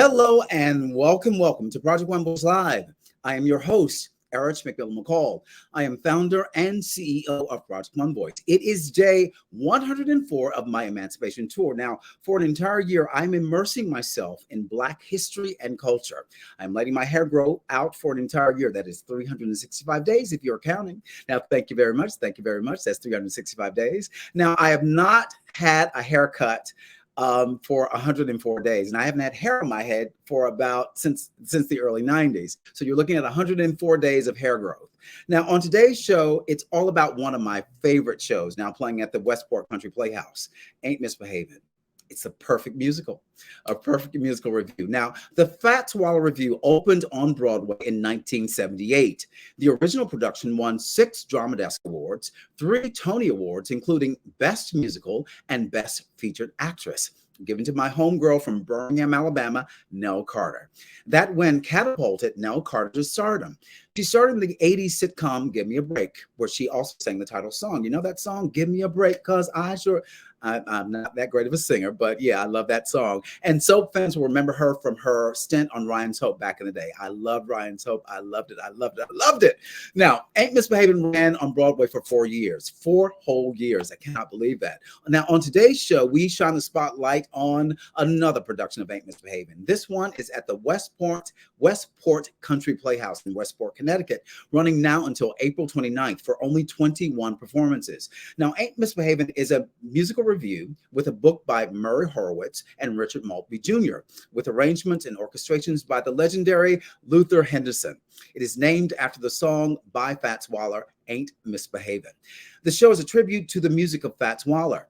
Hello and welcome to Project One Voice Live. I am your host, Eric McCall. I am founder and CEO of Project One Voice. It is day 104 of my Emancipation Tour. Now, for an entire year, I'm immersing myself in Black history and culture. I'm letting my hair grow out for an entire year. That is 365 days if you're counting. Now, thank you very much. Thank you very much. That's 365 days. Now, I have not had a haircut for 104 days. And I haven't had hair on my head for about since the early 90s. So you're looking at 104 days of hair growth. Now, on today's show, it's all about one of my favorite shows now playing at the Westport Country Playhouse, Ain't Misbehavin'. It's a perfect musical review. Now, the Fats Waller Revue opened on Broadway in 1978. The original production won 6 Drama Desk Awards, 3 Tony Awards, including Best Musical and Best Featured Actress, given to my homegirl from Birmingham, Alabama, Nell Carter. That win catapulted Nell Carter to stardom. She starred in the 80s sitcom Give Me a Break, where she also sang the title song. You know that song, Give Me a Break, cause I'm not that great of a singer, but yeah, I love that song. And soap fans will remember her from her stint on Ryan's Hope back in the day. I loved Ryan's Hope. I loved it. Now, Ain't Misbehavin' ran on Broadway for 4 years, 4 whole years. I cannot believe that. Now, on today's show, we shine the spotlight on another production of Ain't Misbehavin'. This one is at the Westport Country Playhouse in Westport, Connecticut, running now until April 29th for only 21 performances. Now, Ain't Misbehavin' is a musical review with a book by Murray Horowitz and Richard Maltby Jr., with arrangements and orchestrations by the legendary Luther Henderson. It is named after the song by Fats Waller, Ain't Misbehavin'. The show is a tribute to the music of Fats Waller.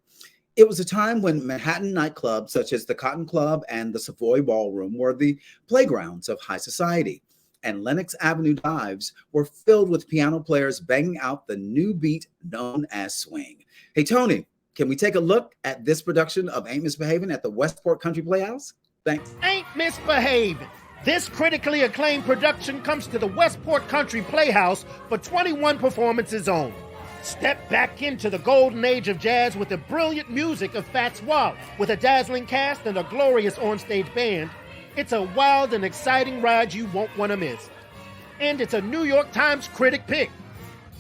It was a time when Manhattan nightclubs such as the Cotton Club and the Savoy Ballroom were the playgrounds of high society, and Lenox Avenue dives were filled with piano players banging out the new beat known as swing. Hey, Tony, can we take a look at this production of Ain't Misbehavin' at the Westport Country Playhouse? Thanks. Ain't Misbehavin'. This critically acclaimed production comes to the Westport Country Playhouse for 21 performances only. Step back into the golden age of jazz with the brilliant music of Fats Waller. With a dazzling cast and a glorious onstage band, it's a wild and exciting ride you won't want to miss. And it's a New York Times critic pick.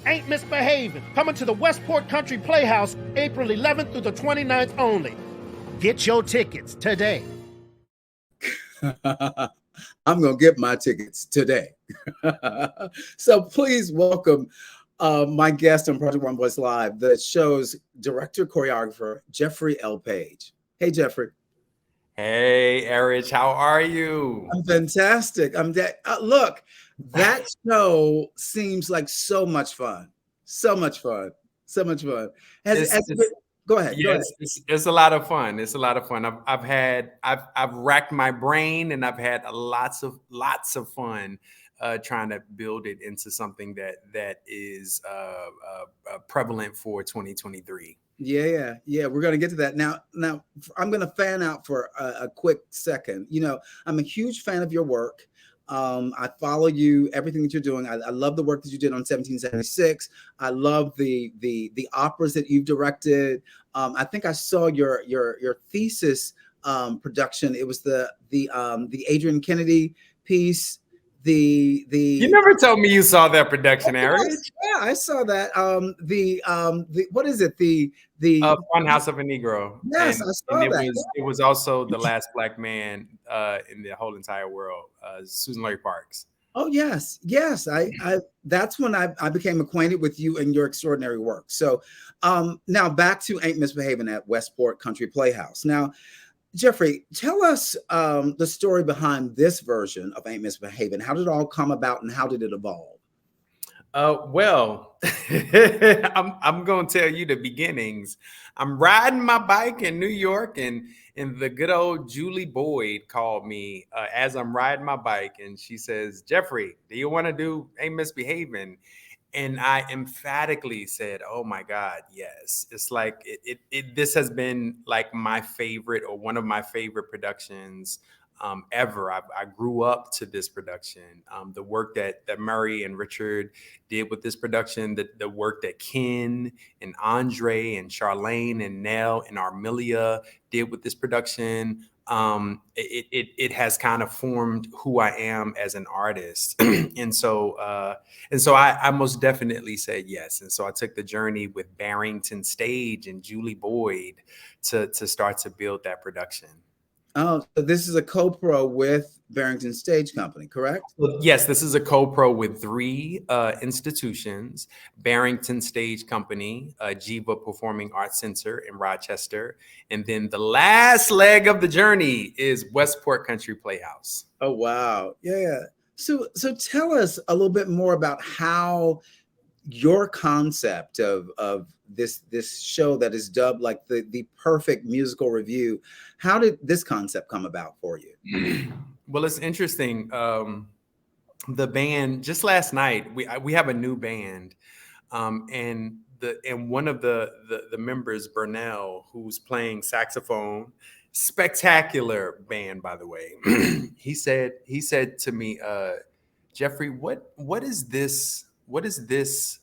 Ain't Misbehavin', coming to the Westport Country Playhouse April 11th through the 29th only. Get your tickets today. I'm going to get my tickets today. So please welcome my guest on Project One Voice Live, the show's director, choreographer, Jeffrey L. Page. Hey, Jeffrey. Hey, Eric, how are you? I'm fantastic. Look, that show seems like so much fun. So much fun. Go ahead. It's a lot of fun. It's a lot of fun. I've racked my brain, and I've had lots of fun trying to build it into something that is prevalent for 2023. Yeah. We're going to get to that. Now, I'm going to fan out for a quick second. You know, I'm a huge fan of your work. I follow you, everything that you're doing. I love the work that you did on 1776. I love the operas that you've directed. I think I saw your thesis production. It was the Adrian Kennedy piece. You never told me you saw that production, Eric. Yeah, I saw that. What is it? The Fun House of a Negro. Yes, I saw that. It was also the last Black man in the whole entire world, Susan Larry Parks. Oh yes. I that's when I became acquainted with you and your extraordinary work. So now back to Ain't Misbehavin' at Westport Country Playhouse. Now, Jeffrey, tell us the story behind this version of Ain't Misbehavin'. How did it all come about, and how did it evolve? Well, I'm going to tell you the beginnings. I'm riding my bike in New York, and the good old Julie Boyd called me as I'm riding my bike, and she says, "Jeffrey, do you want to do Ain't Misbehavin'?" And I emphatically said, "Oh my God, yes." It's like this has been like my favorite, or one of my favorite productions ever. I grew up to this production. The work that Murray and Richard did with this production, the work that Ken and Andre and Charlene and Nell and Armelia did with this production, it has kind of formed who I am as an artist. And so I most definitely said yes. And so I took the journey with Barrington Stage and Julie Boyd to start to build that production. Oh, so this is a co-pro with Barrington Stage Company, correct? Yes, this is a co-pro with three institutions: Barrington Stage Company, Jiva Performing Arts Center in Rochester, and then the last leg of the journey is Westport Country Playhouse. Oh, wow. Yeah. So tell us a little bit more about how your concept of this show that is dubbed like the perfect musical review, how did this concept come about for you? Well, it's interesting. The band, just last night, we have a new band, and one of the members, Burnell, who's playing saxophone, spectacular band, by the way. he said to me, Jeffrey, what is this? What is this?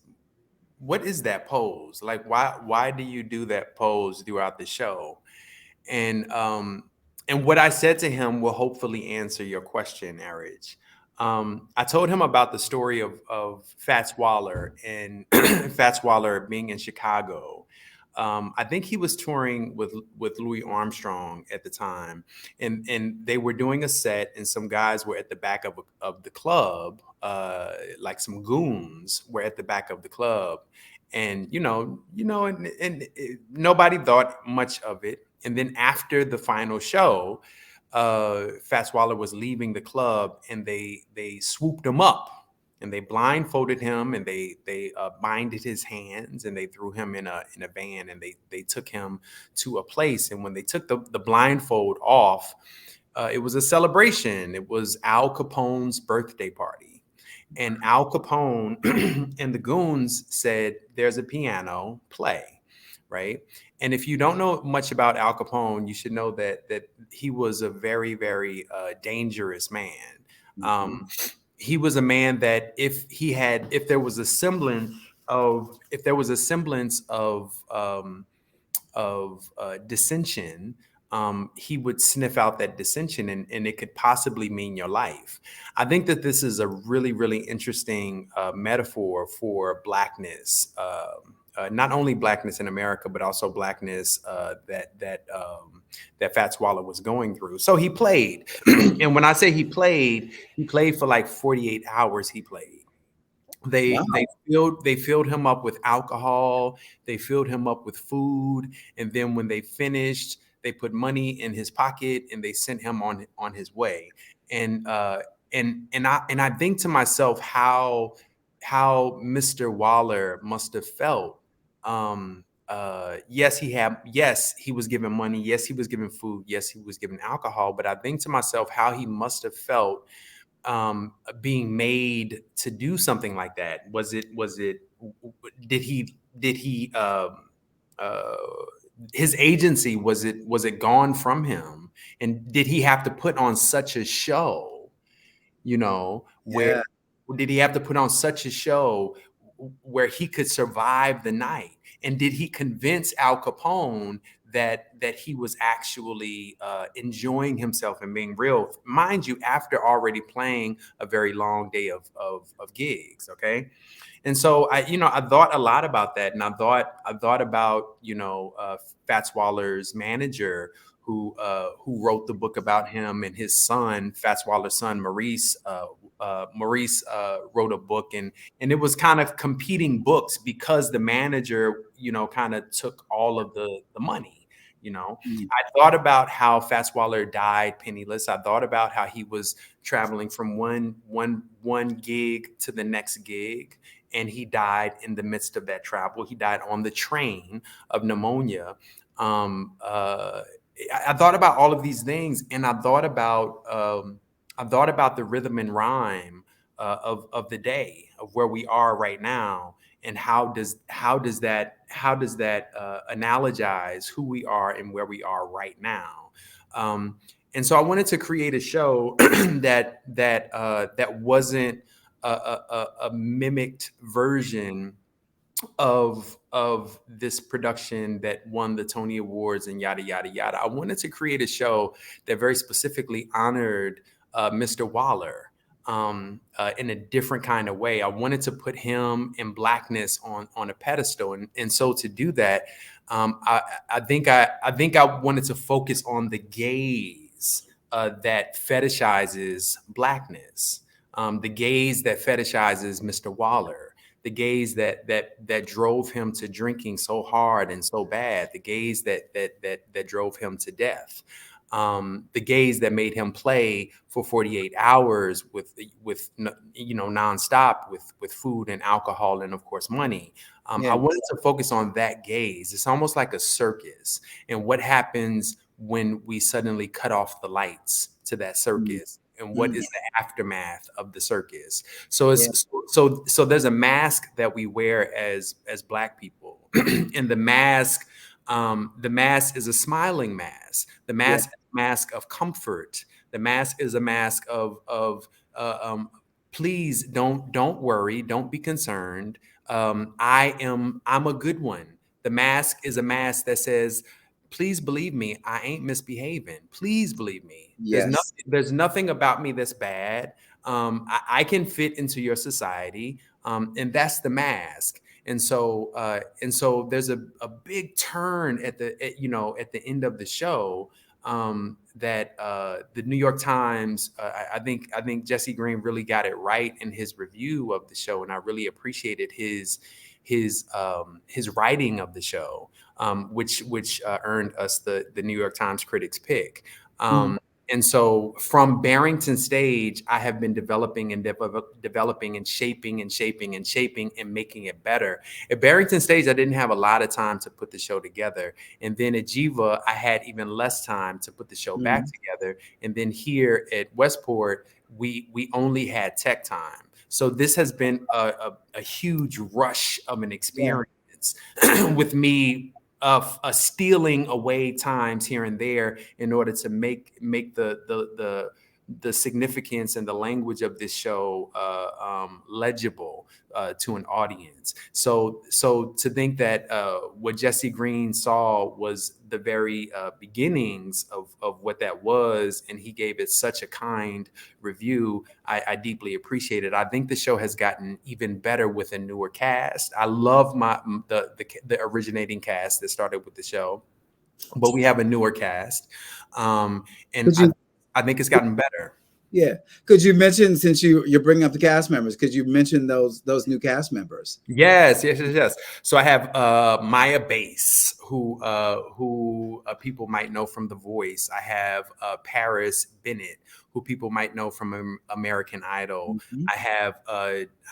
What is that pose? Like, why do you do that pose throughout the show? And what I said to him will hopefully answer your question, Arich. I told him about the story of Fats Waller and Fats Waller being in Chicago. I think he was touring with Louis Armstrong at the time, and they were doing a set, and some guys were at the back of the club, like some goons were at the back of the club, and nobody thought much of it. And then after the final show, Fats Waller was leaving the club, and they swooped him up. And they blindfolded him, and they binded his hands, and they threw him in a van, and they took him to a place. And when they took the blindfold off, it was a celebration. It was Al Capone's birthday party, and Al Capone and the goons said, "There's a piano, play." Right. And if you don't know much about Al Capone, you should know that he was a very, very dangerous man. He was a man that if there was a semblance of dissension, he would sniff out that dissension, and it could possibly mean your life. I think that this is a really, really interesting metaphor for Blackness. Not only Blackness in America, but also Blackness that Fats Waller was going through. So he played, and when I say he played for like 48 hours. He played. They filled him up with alcohol. They filled him up with food, and then when they finished, they put money in his pocket and they sent him on his way. And I think to myself how Mr. Waller must have felt. Yes, he was given money. Yes, he was given food. Yes, he was given alcohol. But I think to myself how he must have felt being made to do something like that. Did he his agency, was it gone from him? And did he have to put on such a show, where did he have to put on such a show where he could survive the night? And did he convince Al Capone that he was actually enjoying himself and being real, mind you, after already playing a very long day of gigs? Okay. And so I thought a lot about that, and I thought about Fats Waller's manager, who wrote the book about him, and his son, Fats Waller's son, Maurice. Maurice wrote a book, and it was kind of competing books because the manager, kind of took all of the money. I thought about how Fats Waller died penniless. I thought about how he was traveling from one gig to the next gig, and he died in the midst of that travel. He died on the train of pneumonia. I thought about all of these things, and I thought about the rhythm and rhyme of the day, of where we are right now, and how does that analogize who we are and where we are right now. And so I wanted to create a show that wasn't a mimicked version of this production that won the Tony Awards and yada yada yada. I wanted to create a show that very specifically honored Mr. Waller in a different kind of way. I wanted to put him and Blackness on a pedestal, and so to do that, I think I wanted to focus on the gaze that fetishizes Blackness, the gaze that fetishizes Mr. Waller, the gaze that drove him to drinking so hard and so bad, the gaze that drove him to death, the gaze that made him play for 48 hours with nonstop with food and alcohol and of course money. I wanted to focus on that gaze. It's almost like a circus, and what happens when we suddenly cut off the lights to that circus. And what is the aftermath of the circus? So so there's a mask that we wear as Black people, and the mask is a smiling mask. The mask is a mask of comfort. The mask is a mask of please don't worry, don't be concerned. I'm a good one. The mask is a mask that says, please believe me, I ain't misbehaving. Please believe me. There's nothing about me that's bad. I can fit into your society, and that's the mask. And so there's a big turn at the end of the show that the New York Times, I think Jesse Green really got it right in his review of the show, and I really appreciated his writing of the show, which earned us the New York Times Critics Pick. And so from Barrington Stage, I have been developing and shaping and making it better. At Barrington Stage, I didn't have a lot of time to put the show together. And then at Jiva, I had even less time to put the show back together. And then here at Westport, we only had tech time. So this has been a huge rush of an experience with me stealing away times here and there in order to make the significance and the language of this show legible to an audience. So to think that what Jesse Green saw was the very beginnings of what that was, and he gave it such a kind review, I deeply appreciate it. I think the show has gotten even better with a newer cast. I love the originating cast that started with the show, but we have a newer cast, and I think it's gotten better. Yeah. Could you mention, since you're bringing up the cast members, could you mention those new cast members? Yes. So I have Maya Bass, who people might know from The Voice. I have Paris Bennett, who people might know from American Idol. I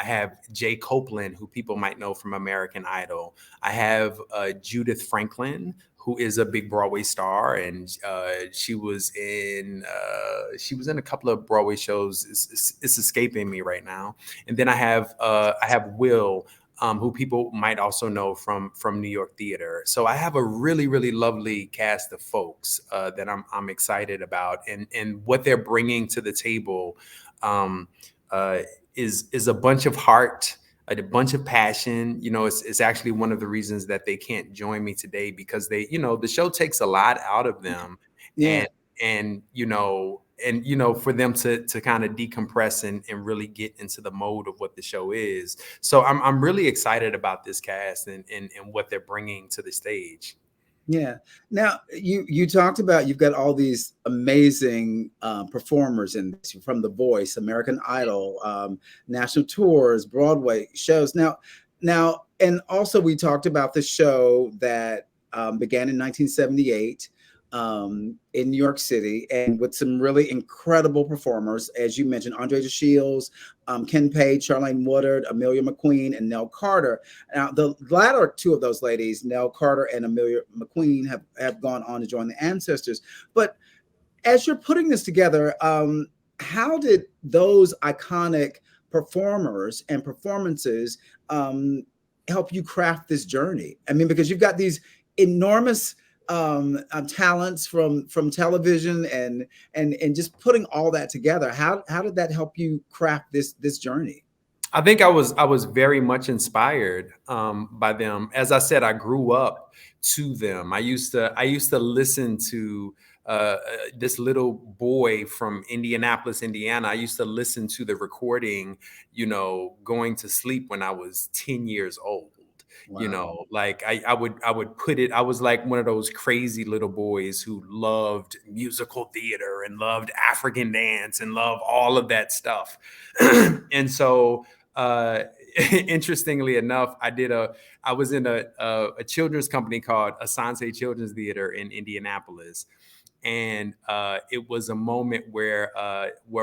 have Jay Copeland, who people might know from American Idol. I have Judith Franklin, who is a big Broadway star, and she was in a couple of Broadway shows. It's escaping me right now. And then I have Will, who people might also know from New York theater. So I have a really, really lovely cast of folks that I'm excited about, and what they're bringing to the table is a bunch of heart, a bunch of passion. It's actually one of the reasons that they can't join me today, because they, the show takes a lot out of them. And for them to kind of decompress and really get into the mode of what the show is. So I'm really excited about this cast and what they're bringing to the stage. Yeah. Now you talked about, you've got all these amazing performers in this, from The Voice, American Idol, national tours, Broadway shows. Now, and also we talked about the show that began in 1978 in New York City, and with some really incredible performers, as you mentioned, Andre DeShields, Ken Page, Charlene Woodard, Amelia McQueen, and Nell Carter. Now, the latter two of those ladies, Nell Carter and Amelia McQueen, have gone on to join the Ancestors. But as you're putting this together, how did those iconic performers and performances help you craft this journey? I mean, because you've got these enormous talents from television and just putting all that together. How did that help you craft this journey? I think I was very much inspired by them. As I said, I grew up to them. I used to listen to this little boy from Indianapolis, Indiana. I used to listen to the recording, going to sleep when I was 10 years old. Wow. Like I would put it. I was like one of those crazy little boys who loved musical theater and loved African dance and loved all of that stuff. And so uh interestingly enough, I was in a children's company called Asante Children's Theater in Indianapolis. And it was a moment where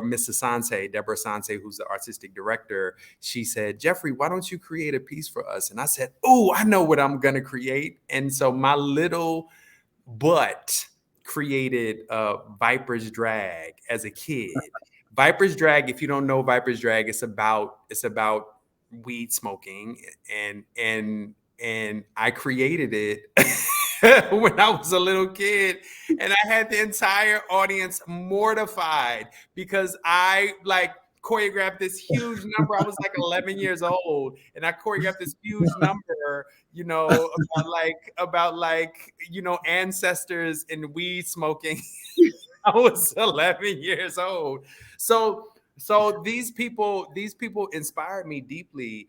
Miss Asante, Deborah Asante, who's the artistic director, she said, "Jeffrey, why don't you create a piece for us?" And I said, "Oh, I know what I'm gonna create." And so my little butt created Viper's Drag as a kid. Viper's Drag, if you don't know Viper's Drag, it's about weed smoking, and I created it when I was a little kid, and I had the entire audience mortified because I like choreographed this huge number. I was like 11 years old, and I choreographed this huge number, about ancestors and weed smoking. I was 11 years old. So these people inspired me deeply.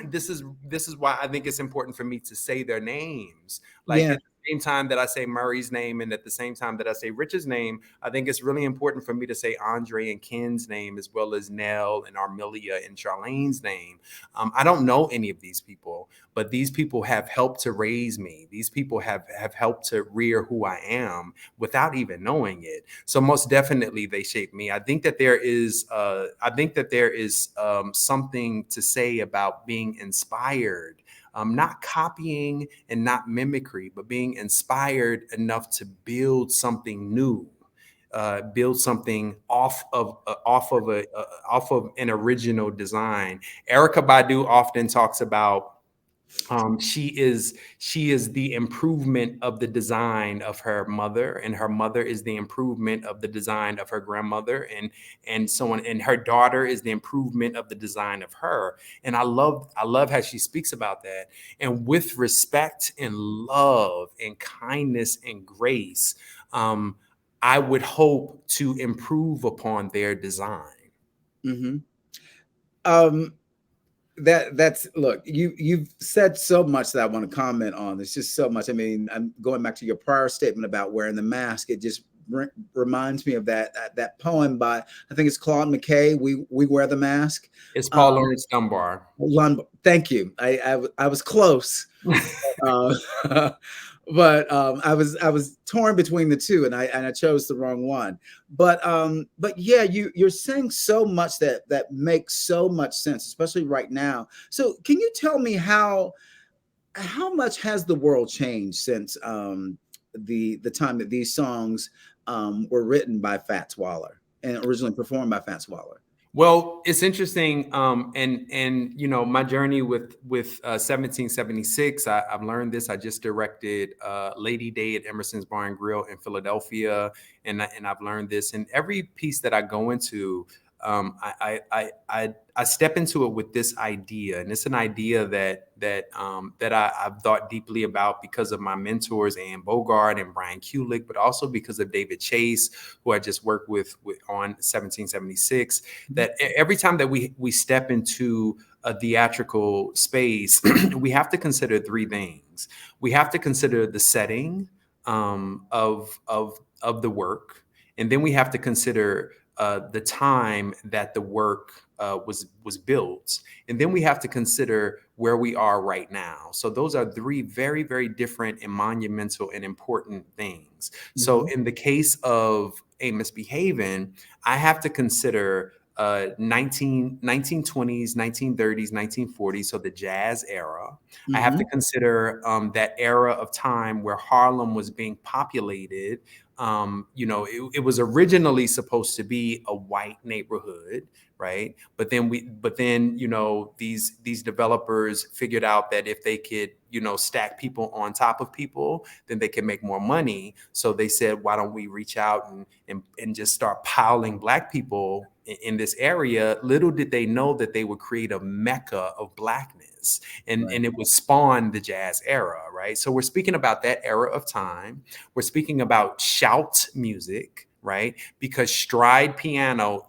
This is why I think it's important for me to say their names. Like Yeah. at the same time that I say Murray's name, and at the same time that I say Rich's name, I think it's really important for me to say Andre and Ken's name, as well as Nell and Armelia and Charlene's name. I don't know any of these people, but these people have helped to raise me. These people have helped to rear who I am without even knowing it. So most definitely they shaped me. I think that there is something to say about being inspired, not copying and not mimicry, but being inspired enough to build something new, build something off of an original design. Erica Badu often talks about she is the improvement of the design of her mother, and her mother is the improvement of the design of her grandmother, and so on. And her daughter is the improvement of the design of her. And I love how she speaks about that. And with respect and love and kindness and grace, I would hope to improve upon their design. Hmm. Um, that's look, you've said so much that I want to comment on. There's just so much. I mean, I'm going back to your prior statement about wearing the mask. It just reminds me of that poem by, I think it's Claude McKay. We wear the mask. It's Paul Um, Lawrence Dunbar. Thank you. I was close. Uh, but I was torn between the two, and I chose the wrong one. But yeah, you're saying so much that makes so much sense, especially right now. So can you tell me how much has the world changed since the time that these songs were written by Fats Waller and originally performed by Fats Waller? Well, it's interesting, and my journey with 1776. I've learned this. I just directed Lady Day at Emerson's Bar and Grill in Philadelphia, and I've learned this. And every piece that I go into, I step into it with this idea, and it's an idea that I've thought deeply about because of my mentors, Ann Bogart and Brian Kulick, but also because of David Chase, who I just worked with on 1776. That every time that we step into a theatrical space, we have to consider three things. We have to consider the setting of the work, and then we have to consider the time that the work was built, and then we have to consider where we are right now. So those are three very, very different and monumental and important things. So in the case of A Misbehavin, I have to consider 1920s, 1930s, 1940s, so the jazz era. I have to consider that era of time where Harlem was being populated it was originally supposed to be a white neighborhood, right? But then these developers figured out that if they could, stack people on top of people, then they can make more money. So they said, why don't we reach out and just start piling Black people in this area? Little did they know that they would create a mecca of Blackness, and Right. and it would spawn the jazz era, right? So we're speaking about that era of time. We're speaking about shout music, right? Because stride piano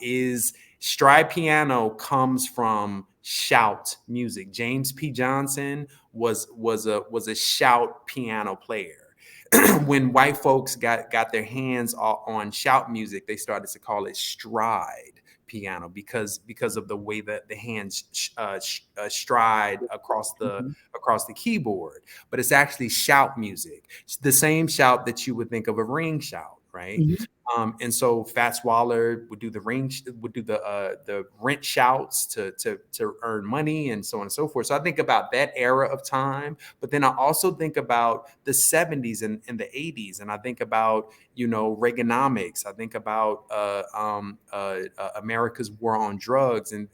comes from shout music. James P. Johnson was a shout piano player. When white folks got their hands on shout music, they started to call it stride piano because of the way that the hands stride Mhm. across the keyboard. But it's actually shout music. It's the same shout that you would think of a ring shout, right? Mhm. And so Fats Waller would do the rent shouts to earn money, and so on and so forth. So I think about that era of time, but then I also think about the 70s and the 80s, and I think about Reaganomics. I think about America's war on drugs and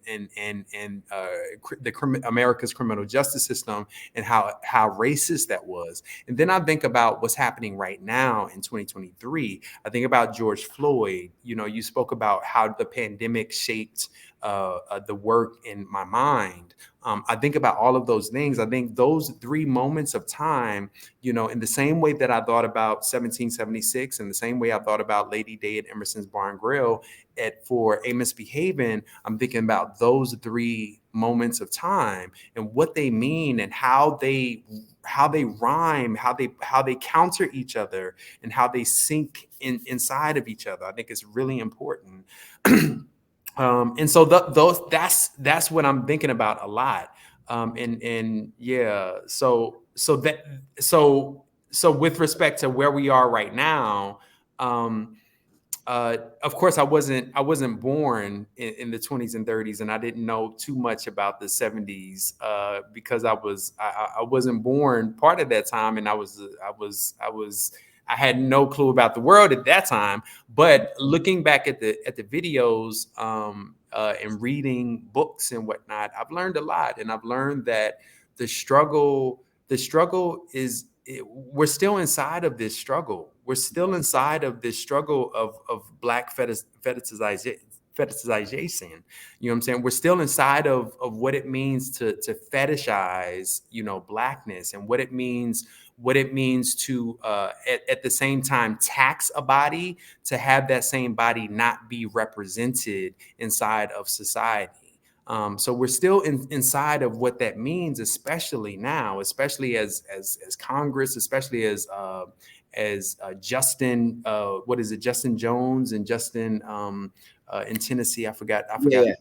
America's criminal justice system, and how racist that was. And then I think about what's happening right now in 2023. I think about George Floyd. You spoke about how the pandemic shaped the work in my mind. I think about all of those things. I think those 3 moments of time, in the same way that I thought about 1776, and the same way I thought about Lady Day at Emerson's Bar and Grill, for A Misbehavin', I'm thinking about those 3 moments of time and what they mean, and how they rhyme, how they counter each other, and how they sink inside of each other. I think it's really important. And so that's what I'm thinking about a lot. And yeah, so with respect to where we are right now, um, of course, I wasn't born in the 20s and 30s, and I didn't know too much about the 70s because I wasn't born part of that time, and I had no clue about the world at that time. But looking back at the videos, and reading books and whatnot, I've learned a lot, and I've learned that the struggle is we're still inside of this struggle. We're still inside of this struggle of Black fetishization. Fetishization. You know what I'm saying? We're still inside of what it means to fetishize, Blackness, and what it means to at the same time tax a body, to have that same body not be represented inside of society. So we're still inside of what that means, especially now, especially as Congress, especially as Justin, what is it, Justin Jones and Justin in Tennessee. I forgot. Yeah.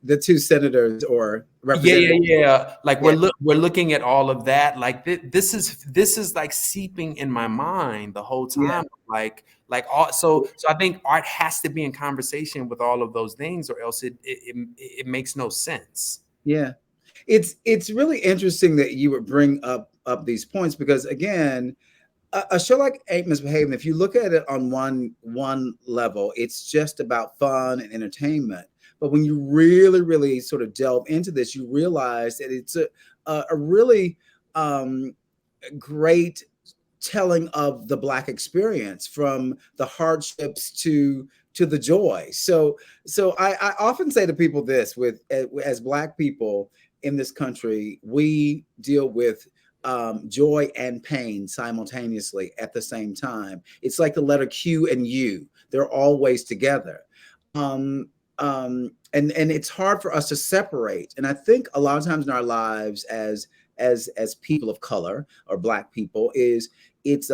The 2 senators or Yeah, yeah, representatives. yeah. Like Yeah. we're looking at all of that. Like this is like seeping in my mind the whole Yeah. time. Like all so I think art has to be in conversation with all of those things, or else it makes no sense. Yeah. It's really interesting that you would bring up these points because again, a show like Ain't Misbehaving, if you look at it on one level, it's just about fun and entertainment. But when you really sort of delve into this, you realize that it's a really um, great telling of the Black experience, from the hardships to the joy. So I often say to people this: with as Black people in this country, we deal with joy and pain simultaneously at the same time. It's like the letter Q and U; they're always together. Um, and it's hard for us to separate. And I think a lot of times in our lives as people of color or Black people, is it's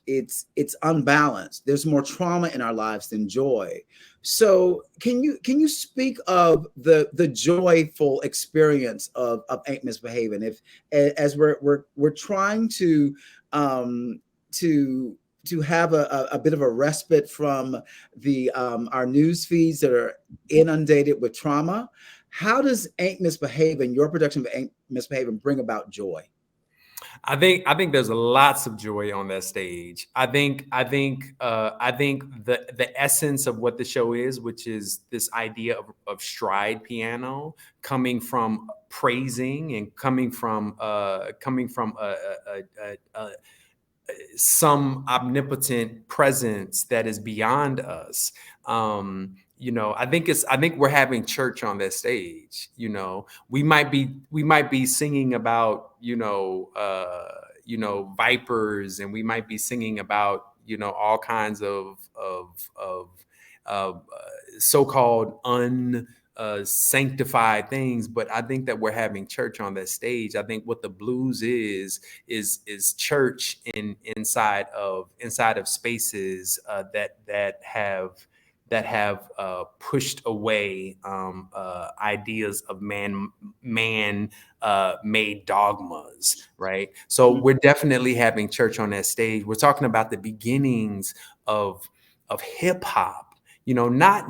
it's unbalanced. There's more trauma in our lives than joy. So can you speak of the joyful experience of Ain't Misbehaving? If as we're trying um to to have a bit of a respite from the our news feeds that are inundated with trauma, how does Ain't Misbehaving, your production of Ain't Misbehaving, bring about joy? I think there's lots of joy on that stage. I think the essence of what the show is, which is this idea of stride piano coming from praising and coming from some omnipotent presence that is beyond us. I think we're having church on that stage. We might be singing about vipers, and we might be singing about all kinds of so-called sanctified things, but I think that we're having church on that stage. I think what the blues is church inside of spaces that have pushed away ideas of man made dogmas, right? So we're definitely having church on that stage. We're talking about the beginnings of hip hop. Not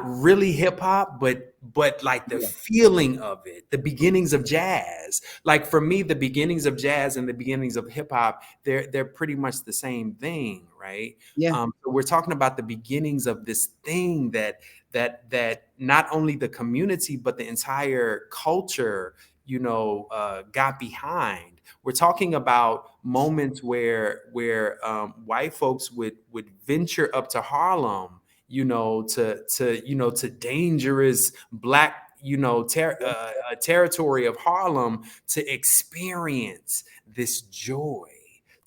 really hip hop, but like the feeling of it, the beginnings of jazz. Like for me, the beginnings of jazz and the beginnings of hip hop, they're pretty much the same thing, right? Yeah. So we're talking about the beginnings of this thing that not only the community but the entire culture, got behind. We're talking about moments where white folks would venture up to Harlem, to dangerous black, territory of Harlem, to experience this joy,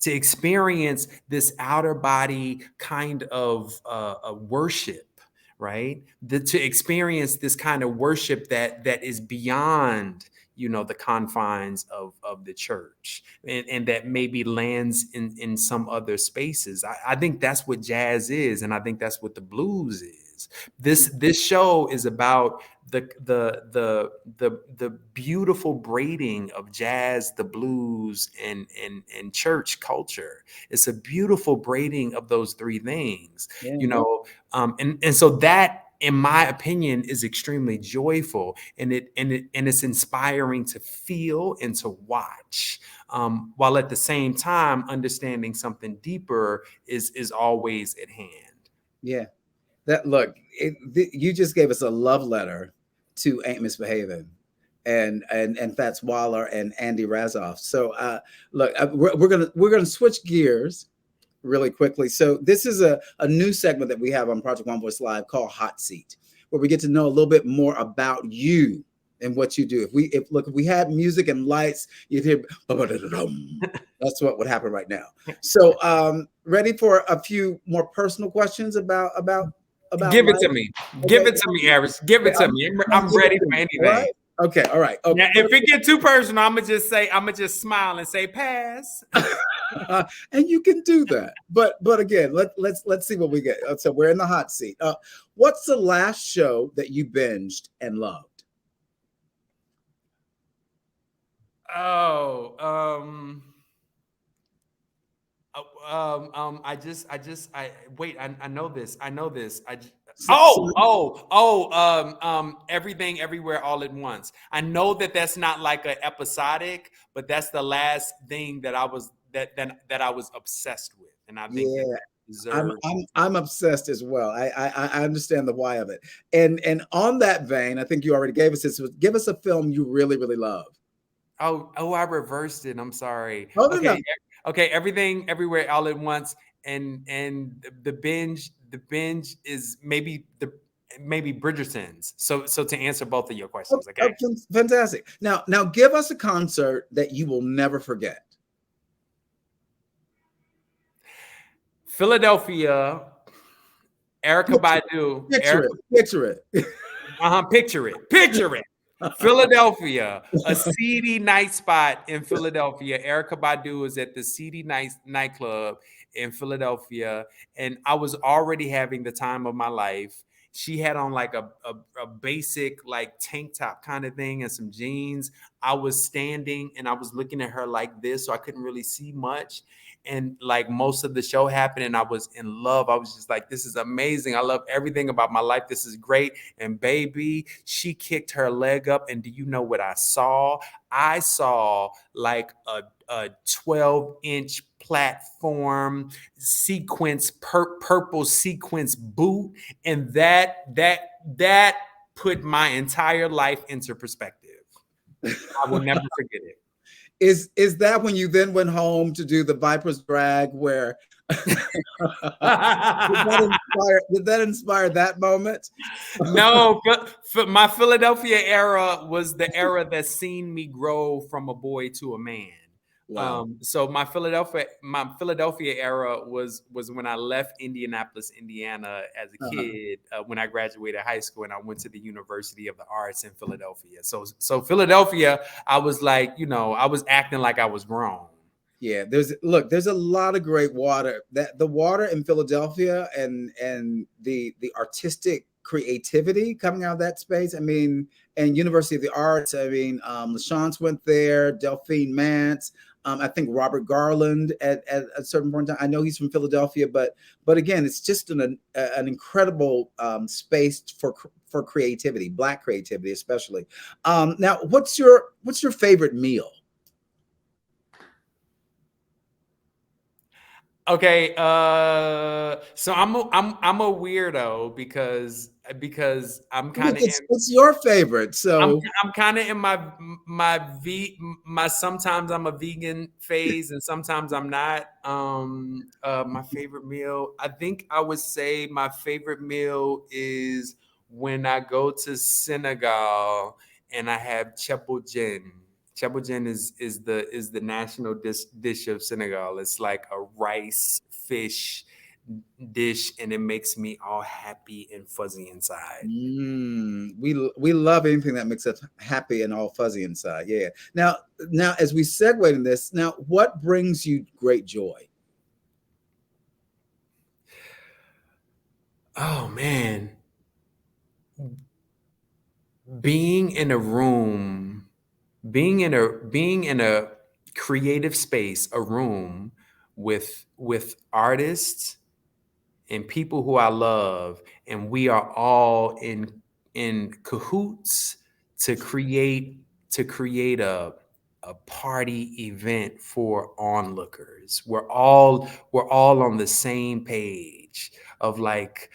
to experience this outer body kind of worship, right? To experience this kind of worship that is beyond the confines of the church, and that maybe lands in some other spaces. I think that's what jazz is, and I think that's what the blues is. This show is about the beautiful braiding of jazz, the blues, and church culture. It's a beautiful braiding of those three things. And so that, in my opinion, is extremely joyful, and it's inspiring to feel and to watch, while at the same time understanding something deeper is always at hand. Yeah. You just gave us a love letter to Ain't Misbehavin' and Fats Waller and Andy Razoff. So we're gonna switch gears really quickly. So this is a new segment that we have on Project One Voice Live called Hot Seat, where we get to know a little bit more about you and what you do. If we had music and lights, you'd hear that's what would happen right now. So ready for a few more personal questions about Give life? it to me. Okay. Give it to me, Aris. Give it to me. I'm ready for anything. All right. Okay. Now, if it get too personal, I'm gonna just smile and say pass. And you can do that, but again, let's see what we get. So we're in the hot seat. What's the last show that you binged and loved? I know this. Everything Everywhere All at Once. I know that's not like an episodic, but that's the last thing that I was obsessed with, and I think I'm obsessed as well. I understand the why of it, and on that vein, I think you already gave us this. Give us a film you really love. I reversed it. I'm sorry. Oh, no. Okay, Everything Everywhere All at Once, and the binge is maybe Bridgerton's. So to answer both of your questions, okay? Fantastic. Now give us a concert that you will never forget. Philadelphia, Erykah Badu. Picture it. Picture it. Philadelphia, a seedy night spot in Philadelphia. Erykah Badu is at the seedy nightclub in Philadelphia, and I was already having the time of my life. she had on like a basic like tank top kind of thing and some jeans. I was standing and I was looking at her like this, so I couldn't really see much. And like most of the show happened, and I was in love. I was just like, this is amazing. I love everything about my life. This is great. And baby, she kicked her leg up. And do you know what I saw? I saw like a 12-inch platform sequence, purple sequence boot. And that put my entire life into perspective. I will never forget it. Is that when you then went home to do the Viper's drag where did that inspire that moment? No, but my Philadelphia era was the era that seen me grow from a boy to a man. Wow. So my Philadelphia era was when I left Indianapolis, Indiana as a kid, when I graduated high school, and I went to the University of the Arts in Philadelphia. So Philadelphia, I was like, I was acting like I was grown. Yeah, there's a lot of great water. That the water in Philadelphia and the artistic creativity coming out of that space. I mean, and University of the Arts. I mean, LaChance went there, Delphine Mance. I think Robert Garland at a certain point in time. I know he's from Philadelphia, but again, it's just an incredible space for creativity, Black creativity especially. Now, what's your favorite meal? Okay, so I'm a weirdo because I'm kind of it's your favorite. So I'm kind of in my sometimes I'm a vegan phase and sometimes I'm not. My favorite meal, I think I would say my favorite meal is when I go to Senegal and I have chepoujen. Chepoujen is the national dish of Senegal. It's like a rice fish dish, and it makes me all happy and fuzzy inside. We love anything that makes us happy and all fuzzy inside. Yeah. Now as we segue in this, now what brings you great joy? Oh man, being in a room, being in a creative space, a room with artists and people who I love, and we are all in cahoots to create a party event for onlookers. We're all on the same page of like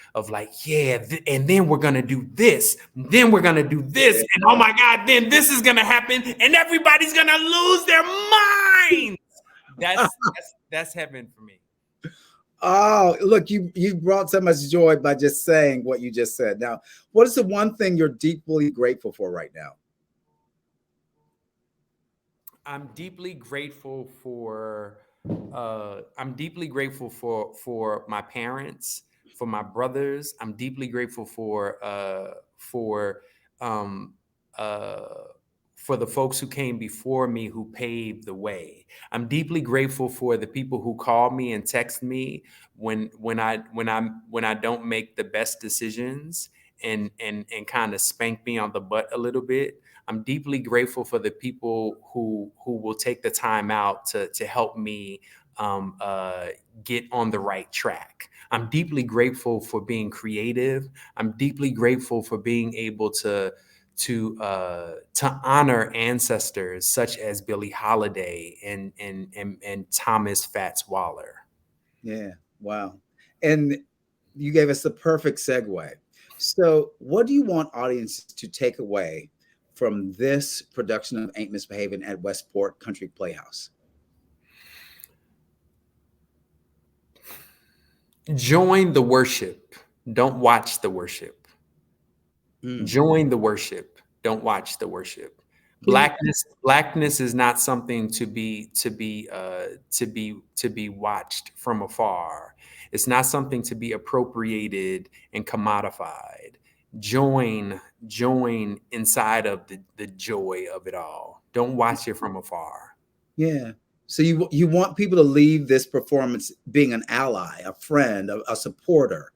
yeah, and then we're gonna do this, then we're gonna do this, and oh my God, then this is gonna happen, and everybody's gonna lose their minds. That's heaven for me. Oh, look, you brought so much joy by just saying what you just said. Now, what is the one thing you're deeply grateful for right now? I'm deeply grateful for my parents, for my brothers. I'm deeply grateful um uh for the folks who came before me who paved the way. I'm deeply grateful for the people who call me and text me when I don't make the best decisions and kind of spank me on the butt a little bit. I'm deeply grateful for the people who will take the time out to help me get on the right track. I'm deeply grateful for being creative. I'm deeply grateful for being able to honor ancestors such as Billie Holiday and Thomas Fats Waller. Yeah, wow. And you gave us the perfect segue. So, what do you want audiences to take away from this production of Ain't Misbehavin' at Westport Country Playhouse? Join the worship. Don't watch the worship. Join the worship. Don't watch the worship. Blackness is not something to be watched from afar. It's not something to be appropriated and commodified. Join inside of the joy of it all. Don't watch it from afar. Yeah. So you want people to leave this performance being an ally, a friend, a supporter.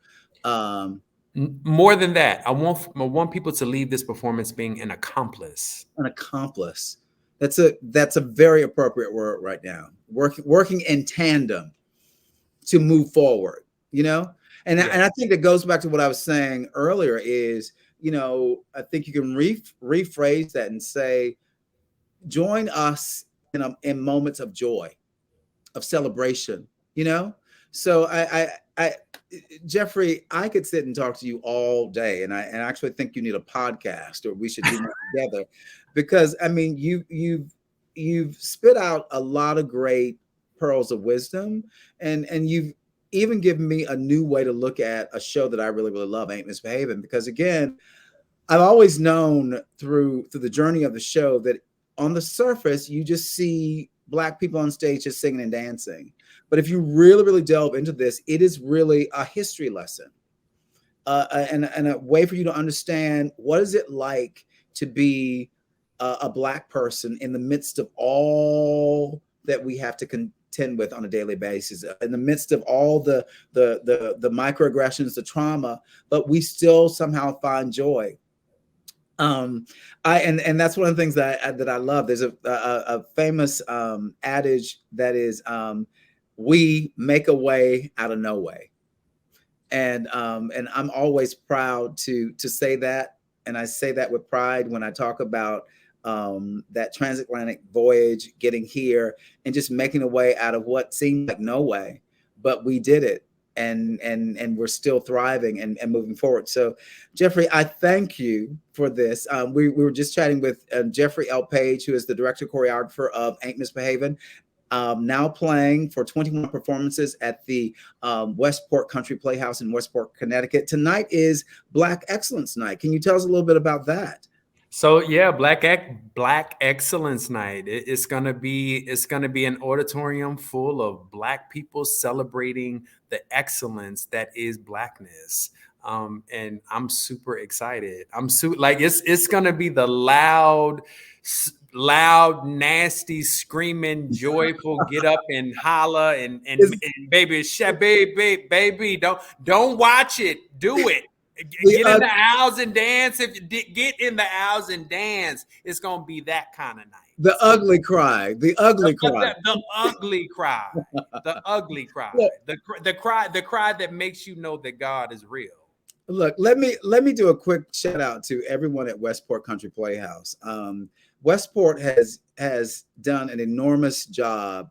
More than that, I want people to leave this performance being an accomplice. An accomplice. That's a very appropriate word right now. Working in tandem to move forward, you know? Yeah. And I think that goes back to what I was saying earlier is, I think you can rephrase that and say, join us in moments of joy, of celebration, you know? So Jeffrey, I could sit and talk to you all day, and I actually think you need a podcast, or we should do that together, because I mean, you've spit out a lot of great pearls of wisdom, and you've even given me a new way to look at a show that I really really love, Ain't Misbehavin', because again, I've always known through the journey of the show that on the surface you just see Black people on stage just singing and dancing, but if you really really delve into this, it is really a history lesson, and a way for you to understand what is it like to be a Black person in the midst of all that we have to contend with on a daily basis, in the midst of all the microaggressions, the trauma, but we still somehow find joy. And that's one of the things that I love. There's a famous adage that is, we make a way out of no way. And I'm always proud to say that, and I say that with pride when I talk about that transatlantic voyage, getting here and just making a way out of what seemed like no way, but we did it, and we're still thriving and moving forward. So, Jeffrey, I thank you for this. We were just chatting with Jeffrey L. Page, who is the director choreographer of Ain't Misbehavin'. Now playing for 21 performances at the Westport Country Playhouse in Westport, Connecticut. Tonight is Black Excellence Night. Can you tell us a little bit about that? So yeah, Black Excellence Night. It's gonna be an auditorium full of Black people celebrating the excellence that is Blackness. And I'm super excited. It's gonna be the loud, nasty, screaming, joyful, get up and holla and baby, baby, don't watch it, do it. Get in the aisles and dance. If you get in the aisles and dance, it's gonna be that kind of night. The ugly cry, the ugly cry, the ugly cry, the ugly cry, the cry that makes you know that God is real. Look, let me do a quick shout out to everyone at Westport Country Playhouse. Westport has done an enormous job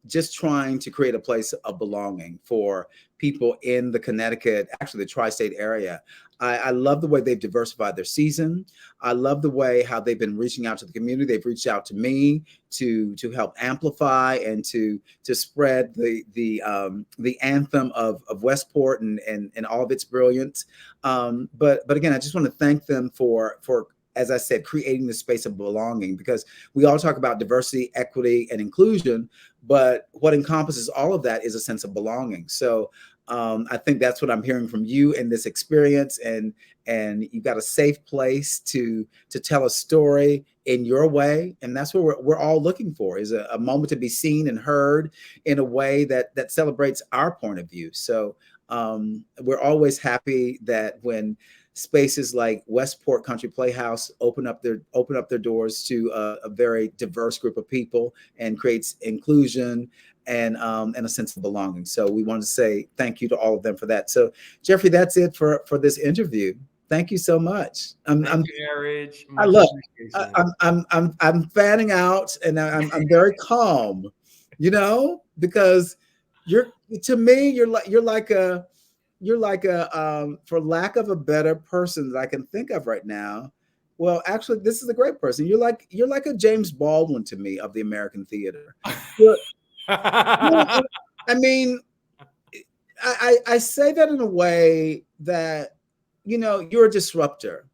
just trying to create a place of belonging for people in the Connecticut, actually the tri-state area. I love the way they've diversified their season. I love the way how they've been reaching out to the community. They've reached out to me to help amplify and to spread the anthem of Westport and all of its brilliance. But again, I just want to thank them for, as I said, creating the space of belonging, because we all talk about diversity, equity, and inclusion, but what encompasses all of that is a sense of belonging. So I think that's what I'm hearing from you in this experience, and you've got a safe place to tell a story in your way, and that's what we're all looking for, is a moment to be seen and heard in a way that celebrates our point of view. So we're always happy that when spaces like Westport Country Playhouse open up their doors to a very diverse group of people and creates inclusion and a sense of belonging. So we want to say thank you to all of them for that. So Jeffrey, that's it for this interview. Thank you so much. I'm fanning out, and I'm very calm, because you're like a for lack of a better person that I can think of right now. Well, actually, this is a great person. You're like a James Baldwin to me of the American theater. I mean, I say that in a way that, you're a disruptor.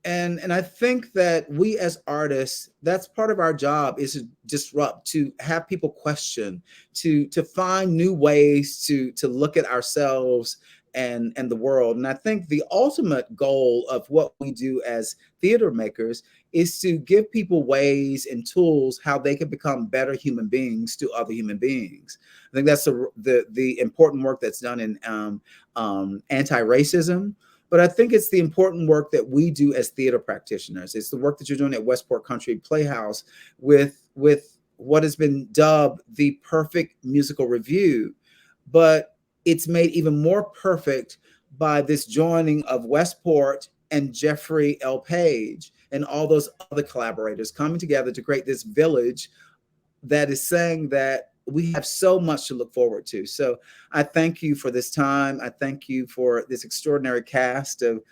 And I think that we as artists, that's part of our job, is to disrupt, to have people question, to find new ways to look at ourselves and the world. And I think the ultimate goal of what we do as theater makers is to give people ways and tools how they can become better human beings to other human beings. I think that's the important work that's done in anti-racism. But I think it's the important work that we do as theater practitioners. It's the work that you're doing at Westport Country Playhouse with what has been dubbed the perfect musical review. But it's made even more perfect by this joining of Westport and Jeffrey L. Page and all those other collaborators coming together to create this village that is saying that we have so much to look forward to. So I thank you for this time. I thank you for this extraordinary cast of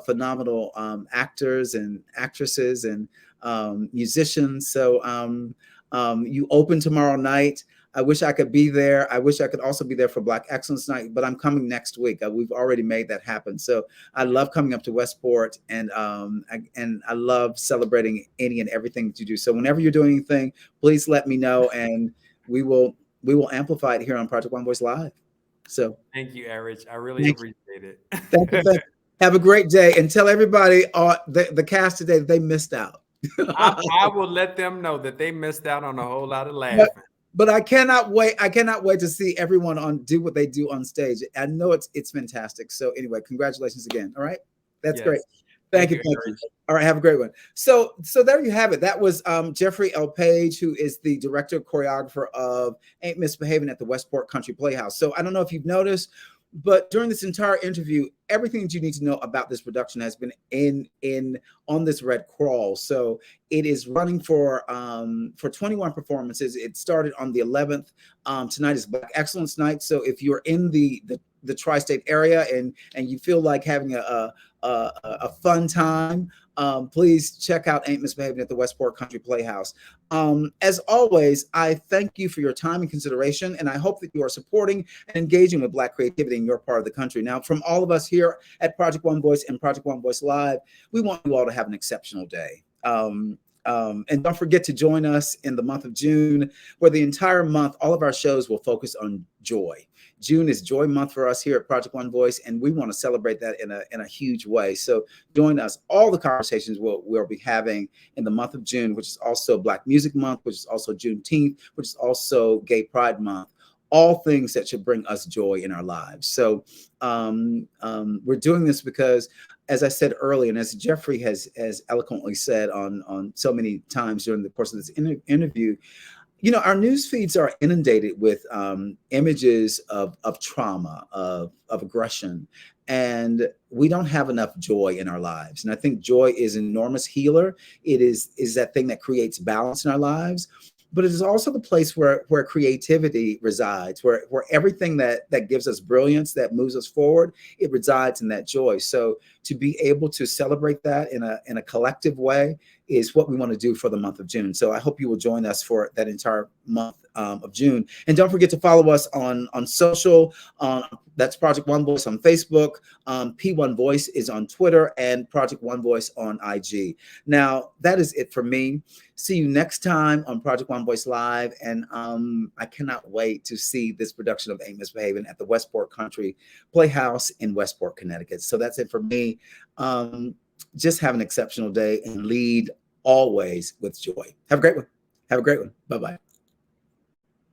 phenomenal actors and actresses and musicians. So you open tomorrow night. I wish I could be there. I wish I could also be there for Black Excellence Night, but I'm coming next week. We've already made that happen. So I love coming up to Westport, and I love celebrating any and everything that you do. So whenever you're doing anything, please let me know, and we will amplify it here on Project One Voice Live. So thank you, Erich. I really appreciate it. Thank you. Have a great day, and tell everybody the cast today that they missed out. I will let them know that they missed out on a whole lot of laughing. But I cannot wait. I cannot wait to see everyone do what they do on stage. I know it's fantastic. So anyway, congratulations again. All right, that's great. Thank you. All right, have a great one. So there you have it. That was Jeffrey L. Page, who is the director choreographer of Ain't Misbehavin' at the Westport Country Playhouse. So I don't know if you've noticed, but during this entire interview, everything that you need to know about this production has been on this red crawl. So it is running for 21 performances. It started on the 11th. Tonight is Black Excellence Night. So if you're in the tri-state area and you feel like having a fun time, please check out Ain't Misbehavin' at the Westport Country Playhouse. As always, I thank you for your time and consideration, and I hope that you are supporting and engaging with Black creativity in your part of the country. Now, from all of us here at Project One Voice and Project One Voice Live, we want you all to have an exceptional day. And don't forget to join us in the month of June, where the entire month, all of our shows will focus on joy. June is Joy Month for us here at Project One Voice, and we want to celebrate that in a huge way. So join us. All the conversations we'll be having in the month of June, which is also Black Music Month, which is also Juneteenth, which is also Gay Pride Month. All things that should bring us joy in our lives. So we're doing this because, as I said earlier, and as Jeffrey has eloquently said on so many times during the course of this interview, you know, our news feeds are inundated with images of trauma, of aggression, and we don't have enough joy in our lives. And I think joy is an enormous healer. It is that thing that creates balance in our lives. But it is also the place where creativity resides, where everything that gives us brilliance, that moves us forward, it resides in that joy. So to be able to celebrate that in a collective way is what we want to do for the month of June. So I hope you will join us for that entire month of June. And don't forget to follow us on social. That's Project One Voice on Facebook. P1 Voice is on Twitter, and Project One Voice on IG. Now, that is it for me. See you next time on Project One Voice Live. And I cannot wait to see this production of Ain't Misbehavin' at the Westport Country Playhouse in Westport, Connecticut. So that's it for me. Just have an exceptional day and lead always with joy. Have a great one. Have a great one. Bye-bye.